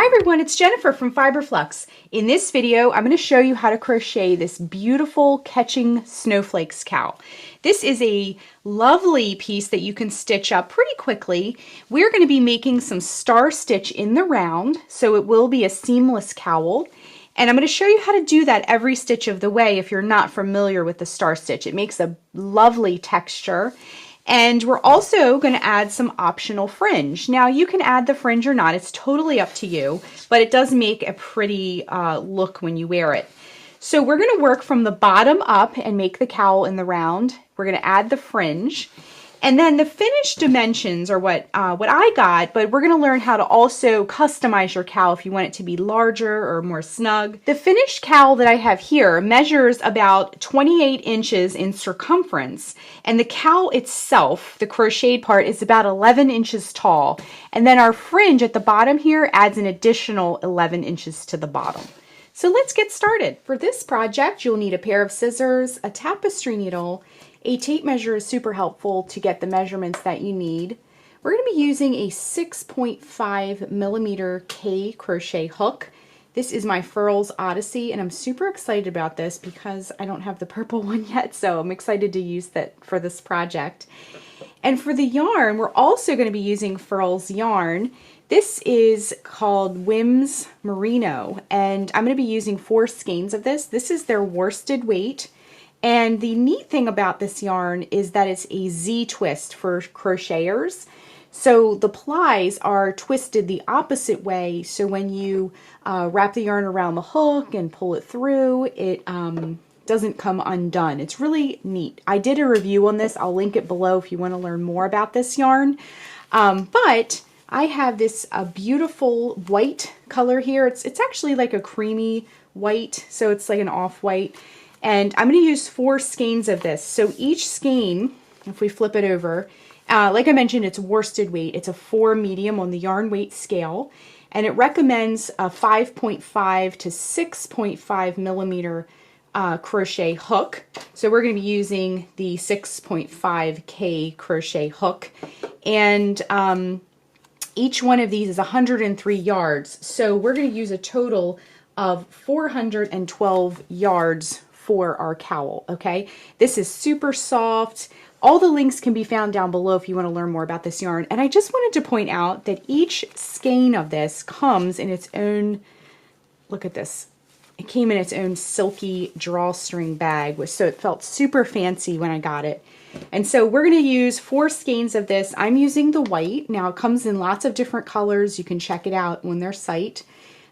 everyone, it's Jennifer from Flux. In this video, I'm going to show you how to crochet this beautiful Catching Snowflakes Cowl. This is a lovely piece that you can stitch up pretty quickly. We're going to be making some star stitch in the round, so it will be a seamless cowl. And I'm going to show you how to do that every stitch of the way if you're not familiar with the star stitch. It makes a lovely texture. And we're also going to add some optional fringe. Now you can add the fringe or not, it's totally up to you, but it does make a pretty look when you wear it. So we're going to work from the bottom up and make the cowl in the round. We're going to add the fringe. And then the finished dimensions are what I got, but we're going to learn how to also customize your cowl if you want it to be larger or more snug. The finished cowl that I have here measures about 28 inches in circumference, and the cowl itself, the crocheted part, is about 11 inches tall. And then our fringe at the bottom here adds an additional 11 inches to the bottom. So let's get started. For this project, you'll need a pair of scissors, a tapestry needle. A tape measure is super helpful to get the measurements that you need. We're going to be using a 6.5 millimeter K crochet hook. This is my Furls Odyssey, and I'm super excited about this because I don't have the purple one yet, so I'm excited to use that for this project. And for the yarn, we're also going to be using Furls yarn. This is called Whims Merino, and I'm going to be using 4 skeins of this. This is their worsted weight. And the neat thing about this yarn is that it's a Z twist for crocheters. So the plies are twisted the opposite way. So when you wrap the yarn around the hook and pull it through, it doesn't come undone. It's really neat. I did a review on this. I'll link it below if you want to learn more about this yarn. But I have this beautiful white color here. It's actually like a creamy white, so it's like an off-white. And I'm going to use 4 skeins of this. So each skein, if we flip it over, like I mentioned, it's worsted weight. It's a 4 medium on the yarn weight scale. And it recommends a 5.5 to 6.5 millimeter crochet hook. So we're going to be using the 6.5K crochet hook. And each one of these is 103 yards. So we're going to use a total of 412 yards for our cowl, okay? This is super soft. All the links can be found down below if you want to learn more about this yarn. And I just wanted to point out that each skein of this comes in its own, look at this. It came in its own silky drawstring bag, so it felt super fancy when I got it. And so we're going to use 4 skeins of this. I'm using the white. Now it comes in lots of different colors. You can check it out on their site.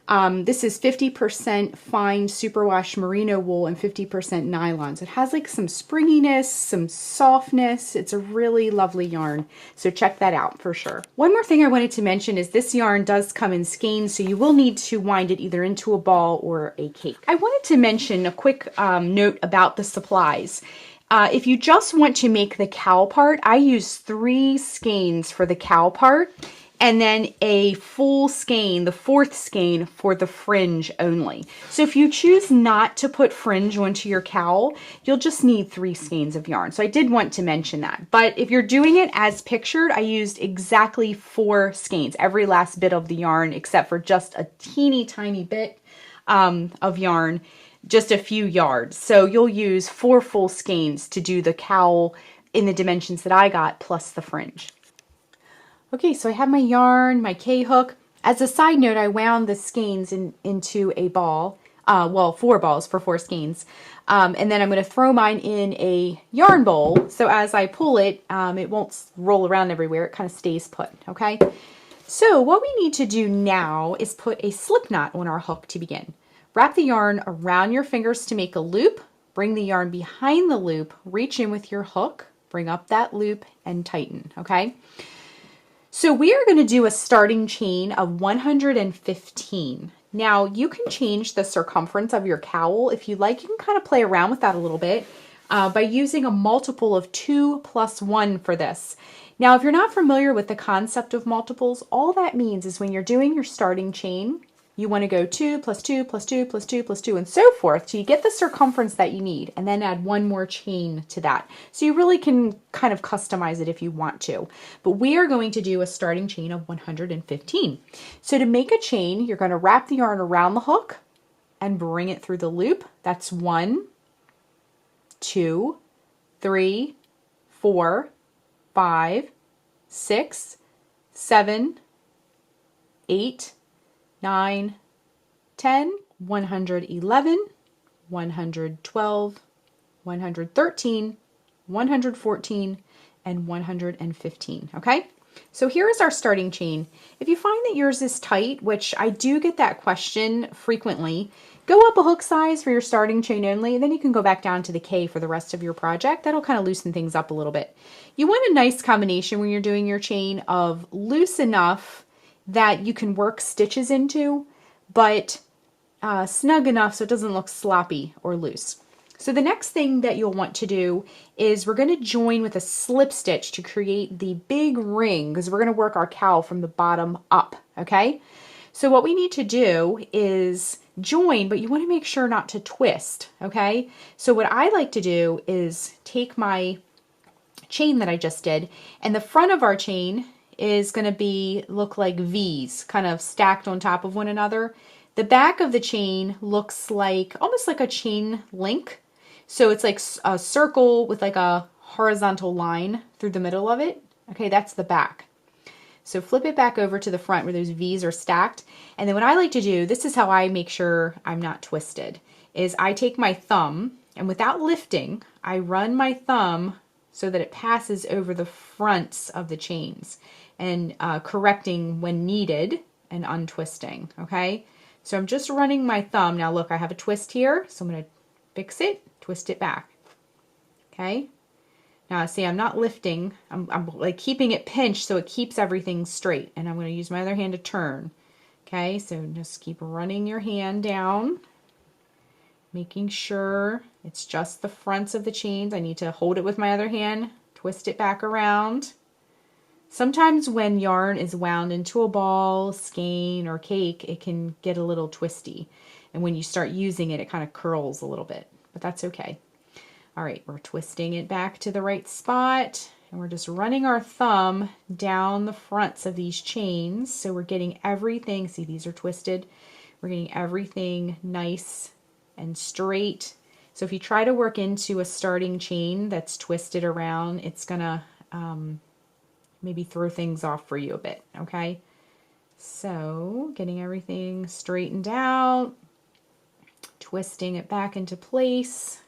This is 50% fine superwash merino wool and 50% nylon. So it has like some springiness, some softness. It's a really lovely yarn. So check that out for sure. One more thing I wanted to mention is this yarn does come in skeins, so you will need to wind it either into a ball or a cake. I wanted to mention a quick note about the supplies. If you just want to make the cowl part, I use 3 skeins for the cowl part. And then a full skein, the 4th skein, for the fringe only. So if you choose not to put fringe onto your cowl, you'll just need 3 skeins of yarn. So I did want to mention that. But if you're doing it as pictured, I used exactly 4 skeins, every last bit of the yarn except for just a teeny tiny bit of yarn, just a few yards. So you'll use 4 full skeins to do the cowl in the dimensions that I got, plus the fringe. Okay, so I have my yarn, my K-hook. As a side note, I wound the skeins into a ball. Well, 4 balls for 4 skeins. And then I'm going to throw mine in a yarn bowl. So as I pull it, it won't roll around everywhere. It kind of stays put, okay? So what we need to do now is put a slip knot on our hook to begin. Wrap the yarn around your fingers to make a loop. Bring the yarn behind the loop. Reach in with your hook. Bring up that loop and tighten, okay? So we are going to do a starting chain of 115. Now you can change the circumference of your cowl. If you like, you can kind of play around with that a little bit by using a multiple of 2 plus 1 for this. Now if you're not familiar with the concept of multiples, all that means is when you're doing your starting chain, you want to go 2 plus 2 plus 2 plus 2 plus 2 and so forth till you get the circumference that you need, and then add one more chain to that. So you really can kind of customize it if you want to. But we are going to do a starting chain of 115. So to make a chain, you're going to wrap the yarn around the hook and bring it through the loop. That's 1, 2, 3, 4, 5, 6, 7, 8, 9, 10, 111, 112, 113, 114, and 115, okay? So here is our starting chain. If you find that yours is tight, which I do get that question frequently, go up a hook size for your starting chain only, and then you can go back down to the K for the rest of your project. That'll kind of loosen things up a little bit. You want a nice combination when you're doing your chain of loose enough that you can work stitches into, but snug enough so it doesn't look sloppy or loose. So the next thing that you'll want to do is we're going to join with a slip stitch to create the big ring, because we're going to work our cowl from the bottom up, okay? So what we need to do is join, but you want to make sure not to twist, okay? So what I like to do is take my chain that I just did, and the front of our chain is going to look like V's, kind of stacked on top of one another. The back of the chain looks like almost like a chain link. So it's like a circle with like a horizontal line through the middle of it. Okay, that's the back. So flip it back over to the front where those V's are stacked. And then what I like to do, this is how I make sure I'm not twisted, is I take my thumb and without lifting, I run my thumb so that it passes over the fronts of the chains and correcting when needed and untwisting, okay? So I'm just running my thumb. Now look, I have a twist here, so I'm going to fix it, twist it back, okay? Now see, I'm not lifting, I'm like keeping it pinched so it keeps everything straight, and I'm going to use my other hand to turn, okay? So just keep running your hand down, making sure it's just the fronts of the chains. I need to hold it with my other hand, twist it back around. Sometimes when yarn is wound into a ball, skein, or cake, it can get a little twisty. And when you start using it, it kind of curls a little bit, but that's okay. All right, we're twisting it back to the right spot, and we're just running our thumb down the fronts of these chains. So we're getting everything, see these are twisted, we're getting everything nice and straight. So if you try to work into a starting chain that's twisted around, it's gonna maybe throw things off for you a bit, okay? So getting everything straightened out, twisting it back into place.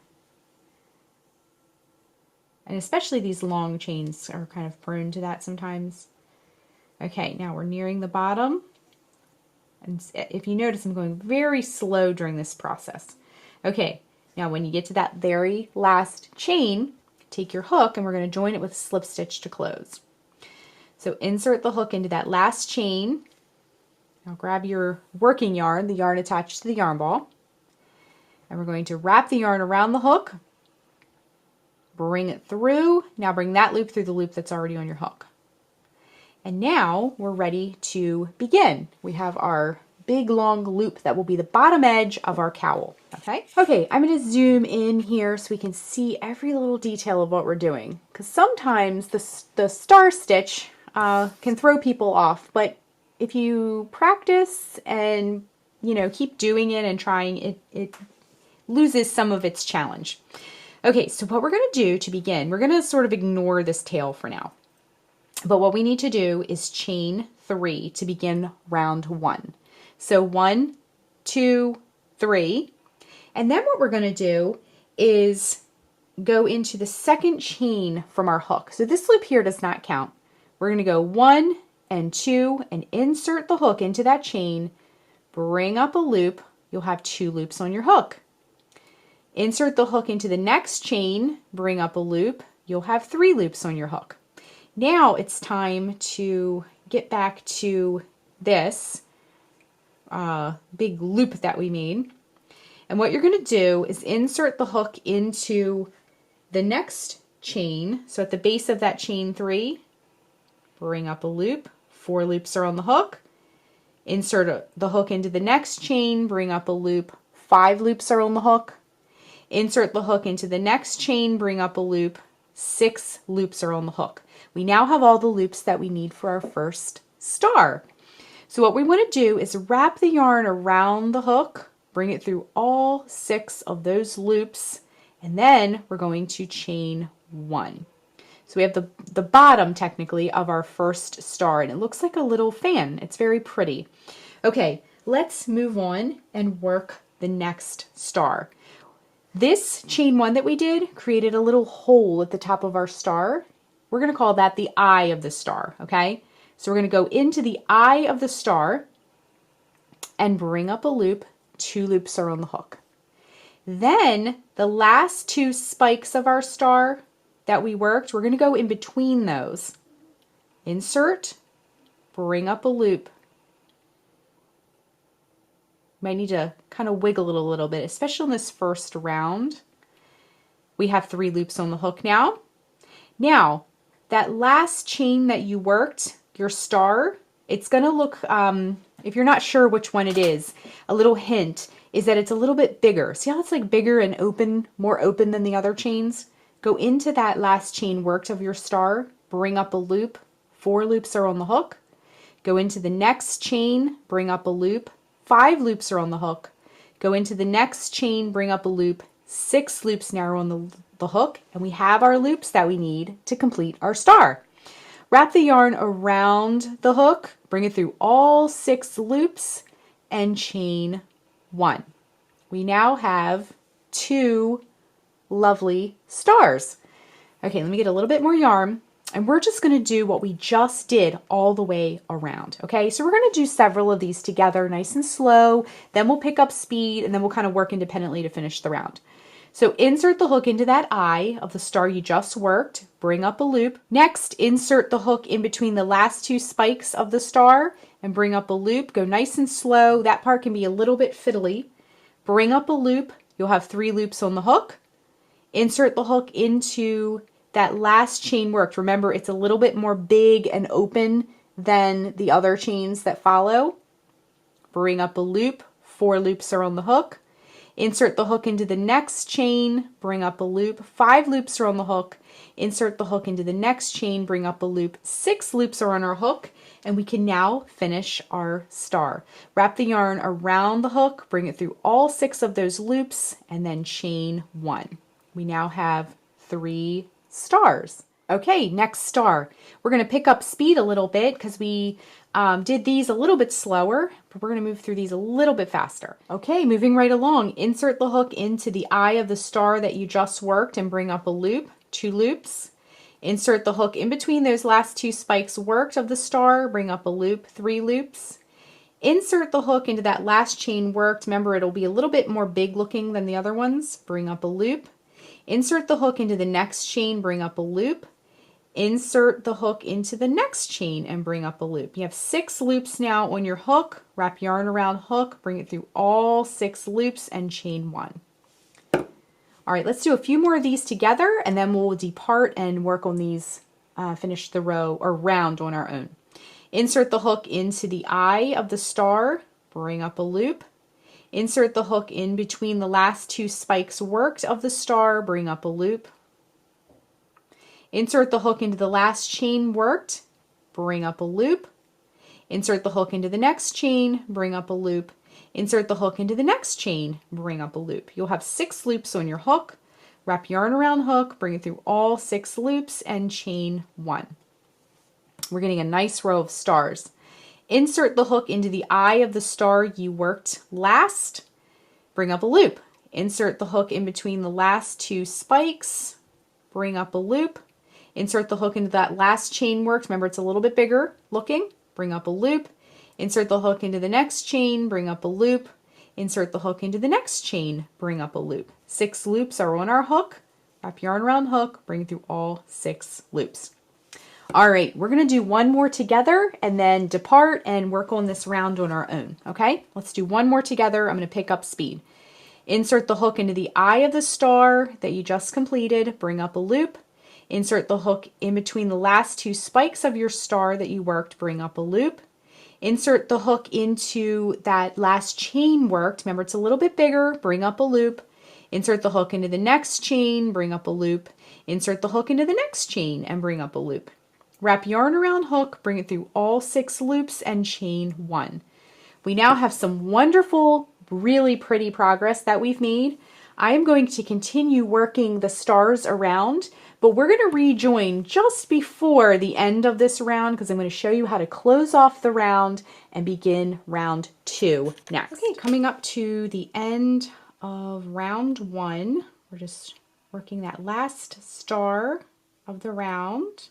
And especially these long chains are kind of prone to that sometimes. Okay, now we're nearing the bottom. And if you notice, I'm going very slow during this process. Okay, now when you get to that very last chain, take your hook and we're going to join it with a slip stitch to close. So insert the hook into that last chain. Now grab your working yarn, the yarn attached to the yarn ball, and we're going to wrap the yarn around the hook, bring it through. Now bring that loop through the loop that's already on your hook. And now we're ready to begin. We have our big long loop that will be the bottom edge of our cowl, okay? Okay, I'm gonna zoom in here so we can see every little detail of what we're doing, because sometimes the star stitch can throw people off, but if you practice and keep doing it and trying, it loses some of its challenge. Okay, so what we're going to do to begin, we're going to sort of ignore this tail for now, but what we need to do is chain 3 to begin round 1. So 1, 2, 3, and then what we're going to do is go into the second chain from our hook. So this loop here does not count. We're going to go 1 and 2 and insert the hook into that chain, bring up a loop. You'll have 2 loops on your hook. Insert the hook into the next chain, bring up a loop. You'll have 3 loops on your hook. Now it's time to get back to this big loop that we made. And what you're going to do is insert the hook into the next chain. So at the base of that chain 3, bring up a loop. 4 loops are on the hook. Insert the hook into the next chain, bring up a loop, 5 loops are on the hook. Insert the hook into the next chain, bring up a loop, 6 loops are on the hook. We now have all the loops that we need for our first star. So what we want to do is wrap the yarn around the hook, bring it through all 6 of those loops, and then we're going to chain 1. So we have the bottom, technically, of our first star, and it looks like a little fan. It's very pretty. Okay, let's move on and work the next star. This chain 1 that we did created a little hole at the top of our star. We're going to call that the eye of the star, okay? So we're going to go into the eye of the star and bring up a loop. 2 loops are on the hook. Then the last 2 spikes of our star that we worked, we're going to go in between those. Insert, bring up a loop. Might need to kind of wiggle it a little bit, especially in this first round. We have 3 loops on the hook now. Now, that last chain that you worked, your star, it's going to look, if you're not sure which one it is, a little hint is that it's a little bit bigger. See how it's like bigger and open, more open than the other chains? Go into that last chain worked of your star, bring up a loop, 4 loops are on the hook. Go into the next chain, bring up a loop, 5 loops are on the hook. Go into the next chain, bring up a loop, 6 loops now are on the hook, and we have our loops that we need to complete our star. Wrap the yarn around the hook, bring it through all 6 loops, and chain 1. We now have 2 lovely stars. Okay, let me get a little bit more yarn, and we're just going to do what we just did all the way around. Okay, so we're going to do several of these together, nice and slow, then we'll pick up speed, and then we'll kind of work independently to finish the round. So insert the hook into that eye of the star you just worked, bring up a loop. Next, insert the hook in between the last 2 spikes of the star and bring up a loop. Go nice and slow. That part can be a little bit fiddly. Bring up a loop. You'll have 3 loops on the hook. Insert the hook into that last chain worked. Remember, it's a little bit more big and open than the other chains that follow. Bring up a loop. 4 loops are on the hook. Insert the hook into the next chain, bring up a loop, 5 loops are on the hook. Insert the hook into the next chain, bring up a loop, 6 loops are on our hook, and we can now finish our star. Wrap the yarn around the hook, bring it through all 6 of those loops, and then chain 1. We now have 3 stars. Okay, next star. We're going to pick up speed a little bit because we did these a little bit slower, but we're going to move through these a little bit faster. Okay, moving right along. Insert the hook into the eye of the star that you just worked and bring up a loop, 2 loops. Insert the hook in between those last 2 spikes worked of the star, bring up a loop, 3 loops. Insert the hook into that last chain worked. Remember, it'll be a little bit more big looking than the other ones. Bring up a loop. Insert the hook into the next chain, bring up a loop. Insert the hook into the next chain and bring up a loop. You have 6 loops now on your hook. Wrap yarn around hook, bring it through all 6 loops and chain 1. All right, let's do a few more of these together and then we'll depart and work on these, finish the row or round on our own. Insert the hook into the eye of the star, bring up a loop. Insert the hook in between the last 2 spikes worked of the star, bring up a loop. Insert the hook into the last chain worked, bring up a loop. Insert the hook into the next chain, bring up a loop. Insert the hook into the next chain, bring up a loop. You'll have 6 loops on your hook. Wrap yarn around hook, bring it through all 6 loops and chain 1. We're getting a nice row of stars. Insert the hook into the eye of the star you worked last, bring up a loop. Insert the hook in between the last 2 spikes, bring up a loop. Insert the hook into that last chain worked. Remember, it's a little bit bigger looking. Bring up a loop. Insert the hook into the next chain, bring up a loop. Insert the hook into the next chain, bring up a loop. 6 loops are on our hook. Wrap yarn around hook, bring it through all 6 loops. All right, we're going to do one more together and then depart and work on this round on our own. Okay, let's do one more together. I'm going to pick up speed. Insert the hook into the eye of the star that you just completed, bring up a loop. Insert the hook in between the last 2 spikes of your star that you worked, bring up a loop. insert the hook into that last chain worked. Remember, it's a little bit bigger, bring up a loop, insert the hook into the next chain, bring up a loop, insert the hook into the next chain and bring up a loop. Wrap yarn around hook, bring it through all 6 loops and chain 1. We now have some wonderful, really pretty progress that we've made. I am going to continue working the stars around, but we're going to rejoin just before the end of this round because I'm going to show you how to close off the round and begin round 2 next. Okay, coming up to the end of round 1, we're just working that last star of the round.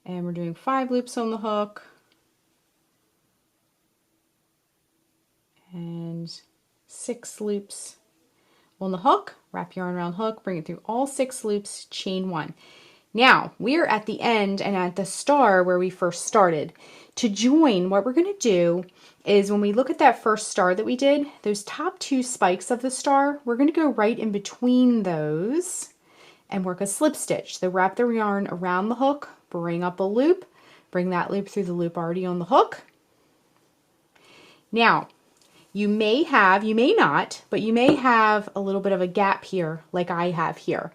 And we're doing 5 loops on the hook. And 6 loops on the hook. Wrap yarn around hook, bring it through all 6 loops, chain 1. Now, we're at the end and at the star where we first started. To join, what we're going to do is when we look at that first star that we did, those top 2 spikes of the star, we're going to go right in between those and work a slip stitch. So wrap the yarn around the hook, bring up a loop, bring that loop through the loop already on the hook. Now, you may have, you may not, but you may have a little bit of a gap here like I have here.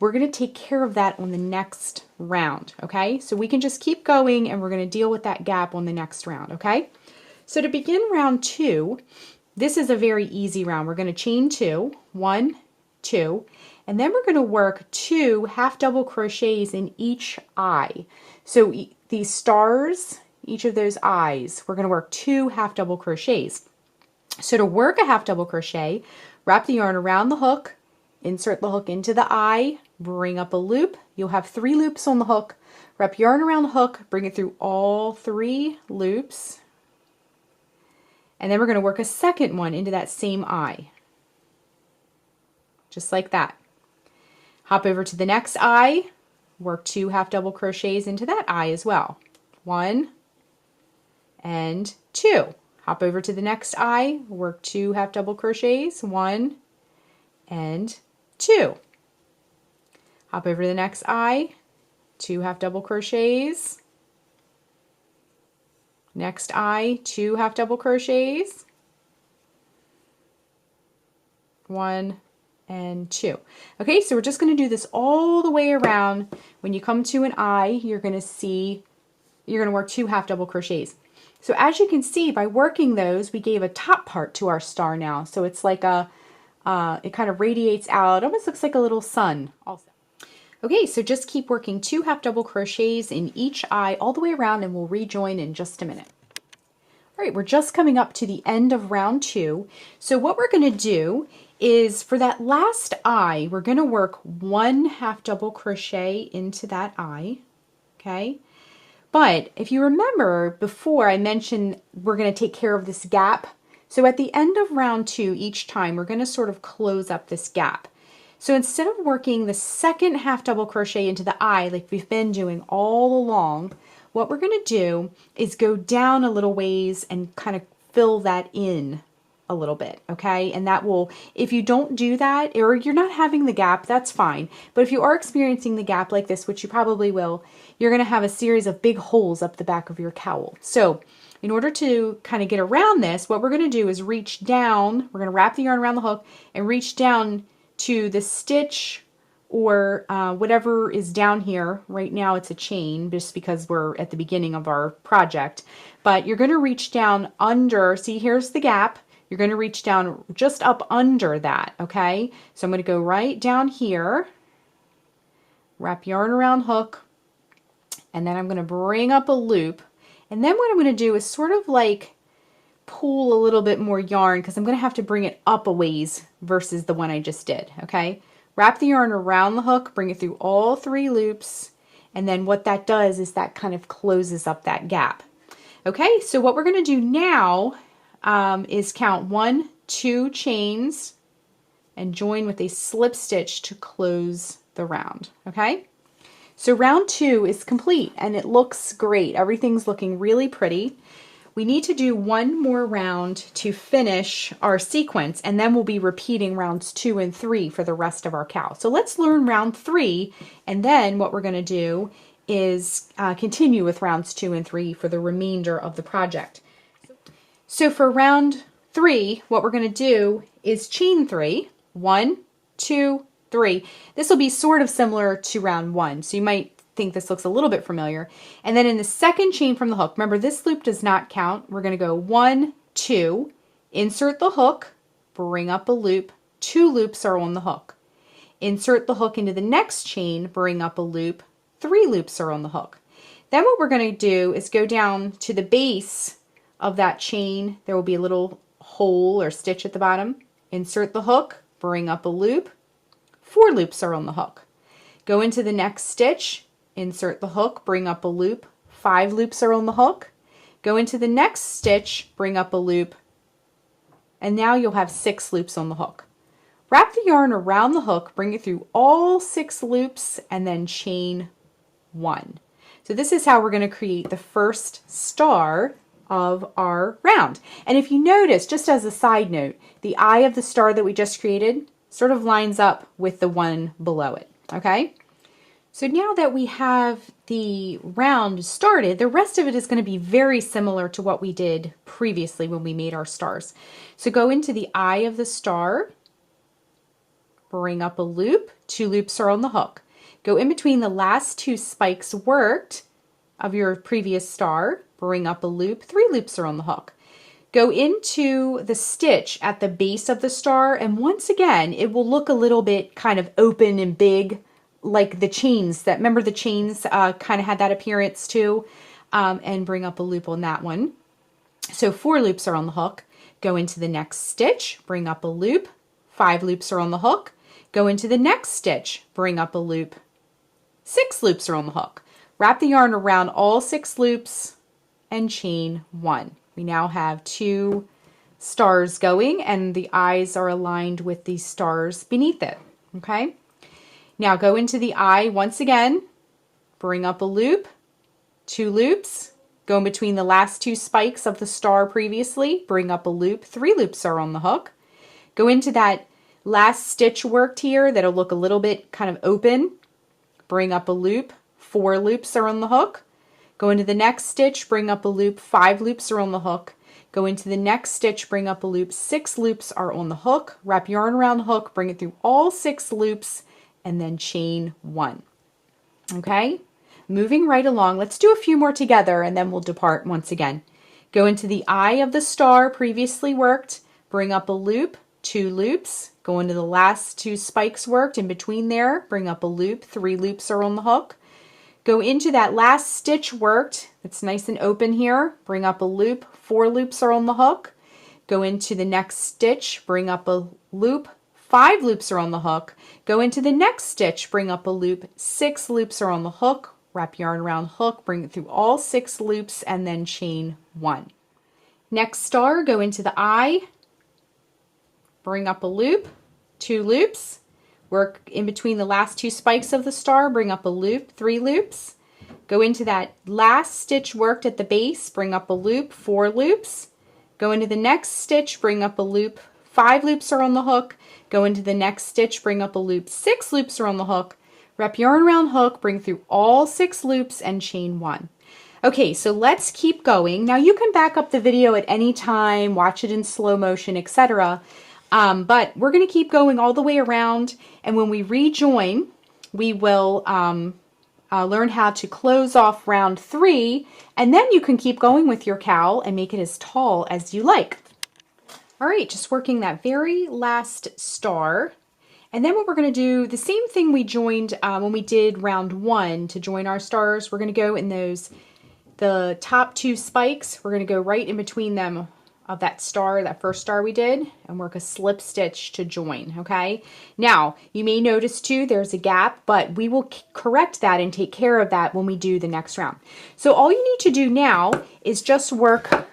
We're going to take care of that on the next round, okay? So we can just keep going and we're going to deal with that gap on the next round, okay? So to begin round 2, this is a very easy round. We're going to chain 2, 1, 2, and then we're going to work 2 half double crochets in each eye. So these stars, each of those eyes, we're going to work 2 half double crochets. So to work a half double crochet, wrap the yarn around the hook, insert the hook into the eye, bring up a loop. You'll have 3 loops on the hook. Wrap yarn around the hook, bring it through all 3 loops. And then we're going to work a second one into that same eye. Just like that. Hop over to the next eye, work 2 half double crochets into that eye as well. 1 and 2. Hop over to the next eye, work 2 half double crochets, 1 and 2. Hop over to the next eye, 2 half double crochets. Next eye, 2 half double crochets. 1 and 2. Okay, so we're just going to do this all the way around. When you come to an eye, you're going to work 2 half double crochets. So as you can see, by working those, we gave a top part to our star now. So it's like a, it kind of radiates out. It almost looks like a little sun also. Okay, so just keep working 2 half double crochets in each eye all the way around and we'll rejoin in just a minute. All right, we're just coming up to the end of round 2. So what we're going to do is for that last eye, we're going to work 1 half double crochet into that eye, okay? But if you remember before I mentioned we're going to take care of this gap. So at the end of round 2 each time, we're going to sort of close up this gap. So instead of working the second half double crochet into the eye like we've been doing all along, what we're going to do is go down a little ways and kind of fill that in a little bit, okay? And that will, if you don't do that, or you're not having the gap, that's fine. But if you are experiencing the gap like this, which you probably will, you're going to have a series of big holes up the back of your cowl. So in order to kind of get around this, what we're going to do is reach down, we're going to wrap the yarn around the hook and reach down to the stitch or whatever is down here. Right now it's a chain just because we're at the beginning of our project. But you're going to reach down under, see here's the gap, you're going to reach down just up under that, okay? So I'm going to go right down here, wrap yarn around hook, and then I'm going to bring up a loop. And then what I'm going to do is sort of like pull a little bit more yarn because I'm going to have to bring it up a ways versus the one I just did, okay? Wrap the yarn around the hook, bring it through all 3 loops, and then what that does is that kind of closes up that gap. Okay, so what we're going to do now is count 1, 2 chains and join with a slip stitch to close the round, okay? So round 2 is complete and it looks great. Everything's looking really pretty. We need to do one more round to finish our sequence and then we'll be repeating rounds 2 and 3 for the rest of our cowl. So let's learn round 3 and then what we're going to do is continue with rounds 2 and 3 for the remainder of the project. So for round 3, what we're going to do is chain 3. 1, 2, 3. This will be sort of similar to round 1, so you might think this looks a little bit familiar. And then in the second chain from the hook, remember this loop does not count. We're going to go 1, 2, insert the hook, bring up a loop, 2 loops are on the hook. Insert the hook into the next chain, bring up a loop, 3 loops are on the hook. Then what we're going to do is go down to the base of that chain. There will be a little hole or stitch at the bottom. Insert the hook, bring up a loop, 4 loops are on the hook. Go into the next stitch, insert the hook, bring up a loop, 5 loops are on the hook. Go into the next stitch, bring up a loop, and now you'll have 6 loops on the hook. Wrap the yarn around the hook, bring it through all 6 loops, and then chain 1. So this is how we're going to create the first star of our round. And if you notice, just as a side note, the eye of the star that we just created sort of lines up with the one below it, okay? So now that we have the round started, the rest of it is going to be very similar to what we did previously when we made our stars. So go into the eye of the star, bring up a loop, 2 loops are on the hook. Go in between the last 2 spikes worked of your previous star, bring up a loop, 3 loops are on the hook. Go into the stitch at the base of the star, and once again, it will look a little bit kind of open and big, like the chains. That remember the chains kind of had that appearance too, and bring up a loop on that one. So 4 loops are on the hook. Go into the next stitch, bring up a loop, 5 loops are on the hook. Go into the next stitch, bring up a loop, 6 loops are on the hook. Wrap the yarn around all 6 loops and chain 1. We now have 2 stars going, and the eyes are aligned with the stars beneath it, okay? Now go into the eye once again, bring up a loop, 2 loops, go in between the last 2 spikes of the star previously, bring up a loop, 3 loops are on the hook. Go into that last stitch worked here that'll look a little bit kind of open, bring up a loop, 4 loops are on the hook. Go into the next stitch, bring up a loop, 5 loops are on the hook. Go into the next stitch, bring up a loop, 6 loops are on the hook. Wrap yarn around the hook, bring it through all 6 loops, and then chain 1. Okay? Moving right along, let's do a few more together and then we'll depart once again. Go into the eye of the star previously worked, bring up a loop, 2 loops, go into the last 2 spikes worked in between there, bring up a loop, 3 loops are on the hook. Go into that last stitch worked, it's nice and open here, bring up a loop, 4 loops are on the hook. Go into the next stitch, bring up a loop, 5 loops are on the hook. Go into the next stitch, bring up a loop, 6 loops are on the hook. Wrap yarn around hook, bring it through all 6 loops, and then chain 1. Next star, go into the eye, bring up a loop, 2 loops. Work in between the last 2 spikes of the star, bring up a loop, 3 loops. Go into that last stitch worked at the base, bring up a loop, 4 loops. Go into the next stitch, bring up a loop, 5 loops are on the hook. Go into the next stitch, bring up a loop, 6 loops are on the hook. Wrap yarn around hook, bring through all 6 loops and chain 1. Okay, so let's keep going. Now you can back up the video at any time, watch it in slow motion, etc. But we're going to keep going all the way around, and when we rejoin, we will learn how to close off round 3, and then you can keep going with your cowl and make it as tall as you like. All right, just working that very last star. And then what we're going to do, the same thing we joined when we did round 1 to join our stars. We're going to go in the top 2 spikes. We're going to go right in between them of that star, that first star we did, and work a slip stitch to join, okay? Now, you may notice too, there's a gap, but we will correct that and take care of that when we do the next round. So all you need to do now is just work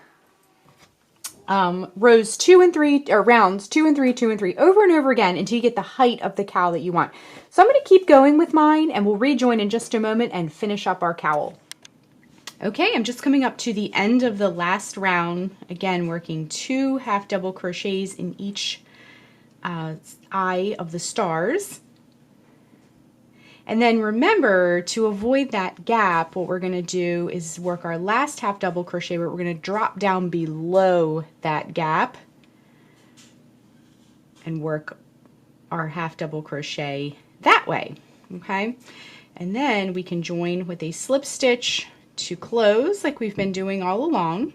rows 2 and 3, or rounds 2 and 3, 2 and 3, over and over again until you get the height of the cowl that you want. So I'm going to keep going with mine, and we'll rejoin in just a moment and finish up our cowl. Okay, I'm just coming up to the end of the last round, again working 2 half double crochets in each eye of the stars. And then remember, to avoid that gap, what we're going to do is work our last half double crochet, but we're going to drop down below that gap and work our half double crochet that way. Okay, and then we can join with a slip stitch to close like we've been doing all along.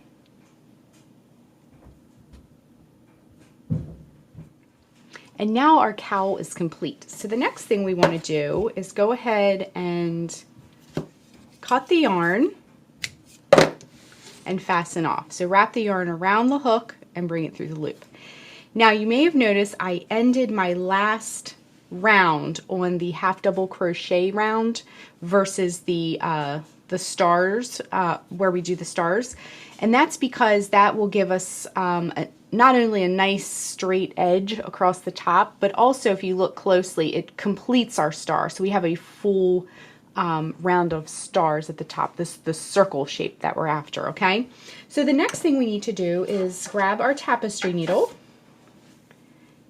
And now our cowl is complete. So the next thing we want to do is go ahead and cut the yarn and fasten off. So wrap the yarn around the hook and bring it through the loop. Now you may have noticed I ended my last round on the half double crochet round versus the stars, where we do the stars. And that's because that will give us not only a nice straight edge across the top, but also if you look closely, it completes our star. So we have a full round of stars at the top, the circle shape that we're after, okay? So the next thing we need to do is grab our tapestry needle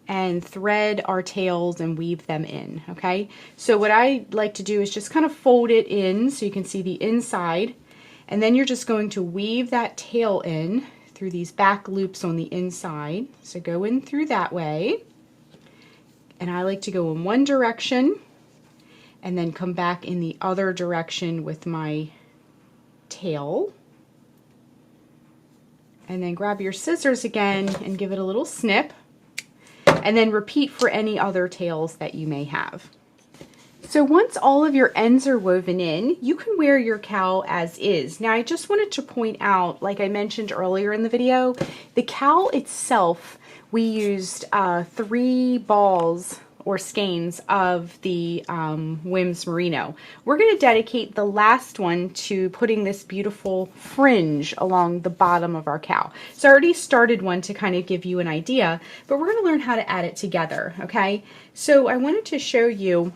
and thread our tails and weave them in, okay? So what I like to do is just kind of fold it in so you can see the inside, and then you're just going to weave that tail in through these back loops on the inside. So go in through that way, and I like to go in one direction and then come back in the other direction with my tail, and then grab your scissors again and give it a little snip, and then repeat for any other tails that you may have. So once all of your ends are woven in, you can wear your cowl as is. Now I just wanted to point out, like I mentioned earlier in the video, the cowl itself, we used 3 balls or skeins of the Whims Merino. We're going to dedicate the last one to putting this beautiful fringe along the bottom of our cowl. So I already started one to kind of give you an idea, but we're going to learn how to add it together, okay? So I wanted to show you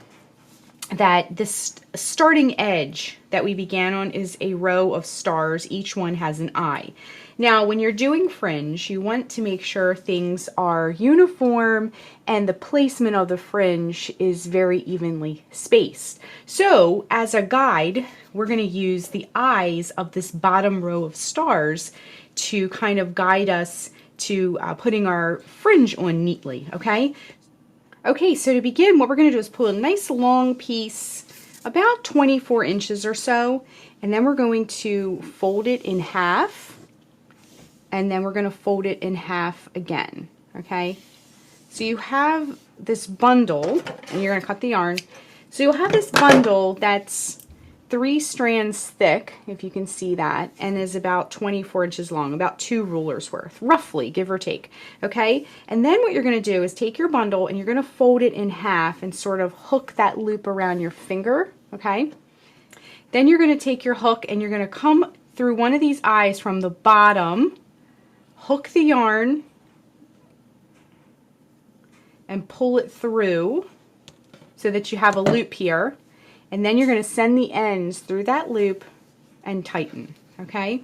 that this starting edge that we began on is a row of stars. Each one has an eye. Now, when you're doing fringe, you want to make sure things are uniform and the placement of the fringe is very evenly spaced. So, as a guide, we're going to use the eyes of this bottom row of stars to kind of guide us to putting our fringe on neatly, okay? Okay, so to begin, what we're going to do is pull a nice long piece, about 24 inches or so, and then we're going to fold it in half, and then we're going to fold it in half again, okay? So you have this bundle, and you're going to cut the yarn. So you'll have this bundle that's 3 strands thick, if you can see that, and is about 24 inches long, about 2 rulers worth, roughly, give or take, okay? And then what you're going to do is take your bundle and you're going to fold it in half and sort of hook that loop around your finger, okay? Then you're going to take your hook and you're going to come through one of these eyes from the bottom, hook the yarn, and pull it through so that you have a loop here. And then you're going to send the ends through that loop and tighten, okay?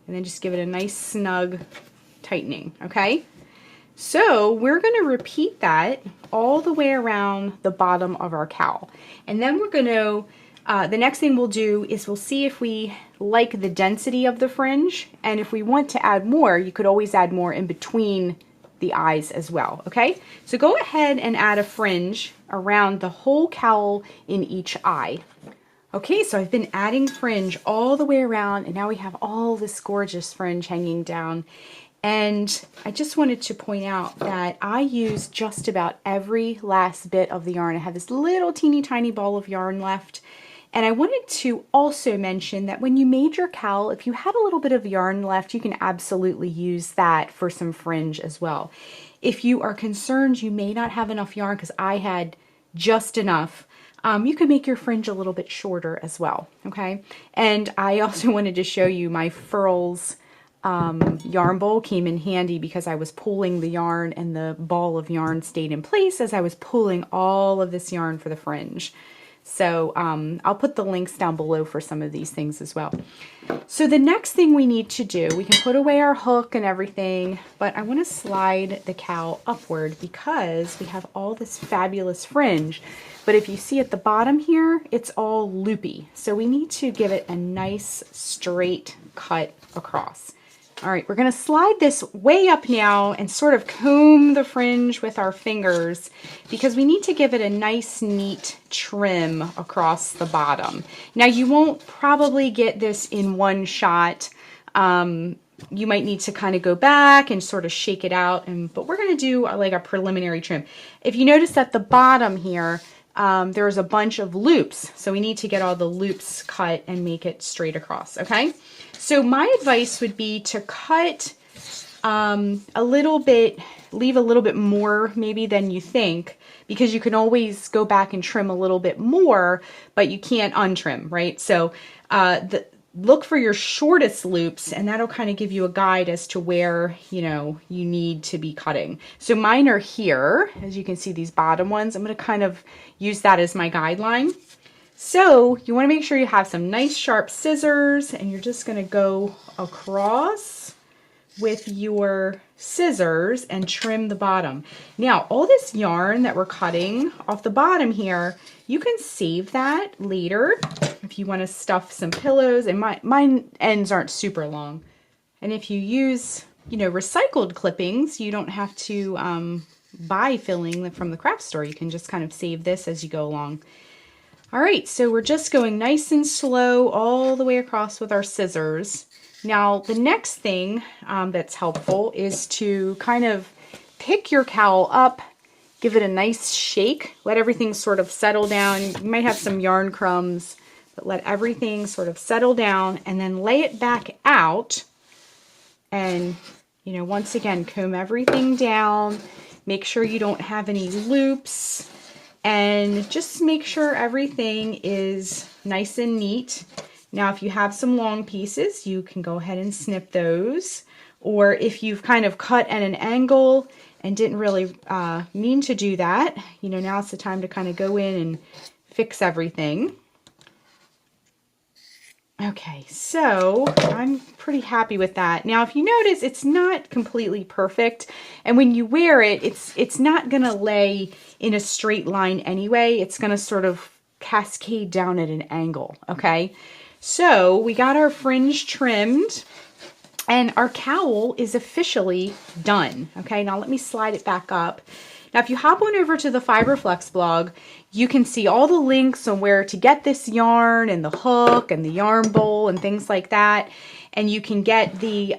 And then just give it a nice snug tightening, okay? So we're going to repeat that all the way around the bottom of our cowl. And then we're going to, the next thing we'll do is we'll see if we like the density of the fringe. And if we want to add more, you could always add more in between the eyes as well, okay? So go ahead and add a fringe around the whole cowl in each eye. Okay, so I've been adding fringe all the way around, and now we have all this gorgeous fringe hanging down. And I just wanted to point out that I used just about every last bit of the yarn. I have this little teeny tiny ball of yarn left. And I wanted to also mention that when you made your cowl, if you had a little bit of yarn left, you can absolutely use that for some fringe as well. If you are concerned you may not have enough yarn, because I had just enough, you can make your fringe a little bit shorter as well, okay? And I also wanted to show you my Furls yarn bowl came in handy because I was pulling the yarn and the ball of yarn stayed in place as I was pulling all of this yarn for the fringe. So I'll put the links down below for some of these things as well. So the next thing we need to do, we can put away our hook and everything, but I want to slide the cowl upward because we have all this fabulous fringe. But if you see at the bottom here, it's all loopy. So we need to give it a nice straight cut across. All right, we're going to slide this way up now and sort of comb the fringe with our fingers because we need to give it a nice, neat trim across the bottom. Now, you won't probably get this in one shot. You might need to kind of go back and sort of shake it out, but we're going to do like a preliminary trim. If you notice at the bottom here, there's a bunch of loops, so we need to get all the loops cut and make it straight across, okay? So my advice would be to cut a little bit, leave a little bit more maybe than you think, because you can always go back and trim a little bit more, but you can't untrim, right? So look for your shortest loops, and that'll kind of give you a guide as to where, you know, you need to be cutting. So mine are here, as you can see, these bottom ones. I'm going to kind of use that as my guideline. So you want to make sure you have some nice sharp scissors, and you're just going to go across with your scissors and trim the bottom. Now, all this yarn that we're cutting off the bottom here, you can save that later if you want to stuff some pillows, and mine ends aren't super long. And if you use, you know, recycled clippings, you don't have to buy filling from the craft store. You can just kind of save this as you go along. All right, so we're just going nice and slow all the way across with our scissors. Now, the next thing that's helpful is to kind of pick your cowl up, give it a nice shake, let everything sort of settle down. You might have some yarn crumbs, but let everything sort of settle down, and then lay it back out. And, you know, once again, comb everything down. Make sure you don't have any loops, and just make sure everything is nice and neat. Now, if you have some long pieces, you can go ahead and snip those. Or if you've kind of cut at an angle and didn't really mean to do that, you know, now's the time to kind of go in and fix everything. Okay, so I'm pretty happy with that. Now, if you notice, it's not completely perfect, and when you wear it, it's not going to lay in a straight line anyway. It's going to sort of cascade down at an angle, okay? So we got our fringe trimmed, and our cowl is officially done, okay? Now let me slide it back up. Now, if you hop on over to the Flux blog, you can see all the links on where to get this yarn and the hook and the yarn bowl and things like that. And you can get the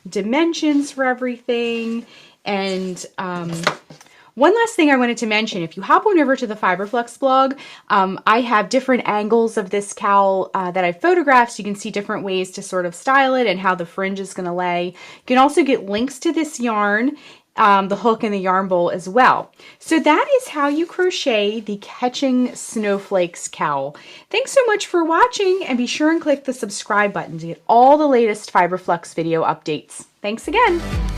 dimensions for everything. And one last thing I wanted to mention, if you hop on over to the Flux blog, I have different angles of this cowl that I photographed, so you can see different ways to sort of style it and how the fringe is going to lay. You can also get links to this yarn, the hook and the yarn bowl as well. So that is how you crochet the Catching Snowflakes Cowl. Thanks so much for watching, and be sure and click the subscribe button to get all the latest Flux video updates. Thanks again.